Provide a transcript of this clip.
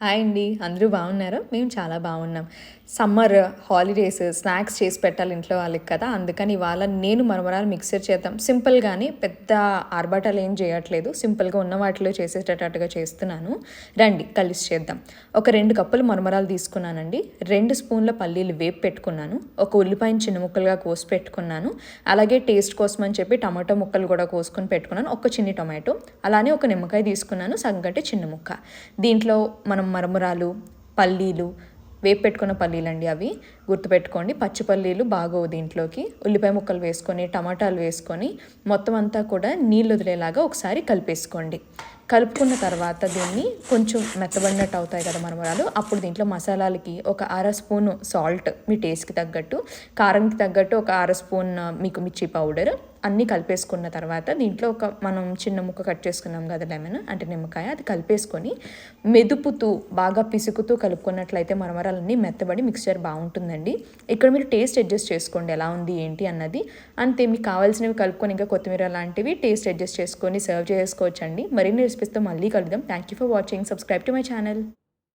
Hi అండి. అందరూ బాగున్నారా? మేము చాలా బాగున్నాం. సమ్మర్ హాలిడేస్ స్నాక్స్ చేసి పెట్టాలి ఇంట్లో వాళ్ళకి కదా! అందుకని ఇవాళ నేను మరమరాలు మిక్సర్ చేద్దాం. సింపుల్‌గానే పెద్ద ఆర్భాటాలు ఏం చేయట్లేదు. సింపుల్‌గా ఉన్న వాటిలో చేసేటట్టుగా చేస్తున్నాను. రండి కలిసి చేద్దాం. ఒక 2 కప్పులు మరమరాలు తీసుకున్నానండి. 2 స్పూన్ల పల్లీలు వేపి పెట్టుకున్నాను. ఒక ఉల్లిపాయను చిన్న ముక్కలుగా కోసి పెట్టుకున్నాను. అలాగే టేస్ట్ కోసం అని చెప్పి టమాటో ముక్కలు కూడా కోసుకొని పెట్టుకున్నాను. ఒక చిన్ని టొమాటో. అలానే ఒక నిమ్మకాయ తీసుకున్నాను. సగం కంటే చిన్న ముక్క. దీంట్లో మనం మరమరాలు, పల్లీలు, వేపి పెట్టుకున్న పల్లీలండి అవి గుర్తుపెట్టుకోండి. పచ్చి పల్లీలు బాగోవు దీంట్లోకి. ఉల్లిపాయ ముక్కలు వేసుకొని, టమాటాలు వేసుకొని మొత్తం అంతా కూడా నీళ్ళు వదిలేలాగా ఒకసారి కలిపేసుకోండి. కలుపుకున్న తర్వాత దీన్ని కొంచెం మెత్తబడినట్టు అవుతాయి కదా మరమరాలు. అప్పుడు దీంట్లో మసాలాలకి ఒక స్పూను సాల్ట్ మీ టేస్ట్కి తగ్గట్టు, కారంకి తగ్గట్టు ఒక స్పూన్ మీకు మిర్చి పౌడర్ అన్నీ కలిపేసుకున్న తర్వాత దీంట్లో ఒక మనం చిన్న ముక్క కట్ చేసుకున్నాం కదా లెమన్ అంటే నిమ్మకాయ, అది కలిపేసుకొని మెదుపుతూ బాగా పిసుకుతూ కలుపుకున్నట్లయితే మరమరాలన్నీ మెత్తబడి మిక్స్చర్ బాగుంటుందండి. ఇక్కడ మీరు టేస్ట్ అడ్జస్ట్ చేసుకోండి ఎలా ఉంది ఏంటి అన్నది. అంతే, మీకు కావాల్సినవి కలుపుకొని ఇంకా కొత్తిమీర లాంటివి టేస్ట్ అడ్జస్ట్ చేసుకొని సర్వ్ చేసుకోవచ్చండి. మరిన్ని రెసిపీస్తో మళ్ళీ కలుద్దాం. Thank you for watching. Subscribe to my channel.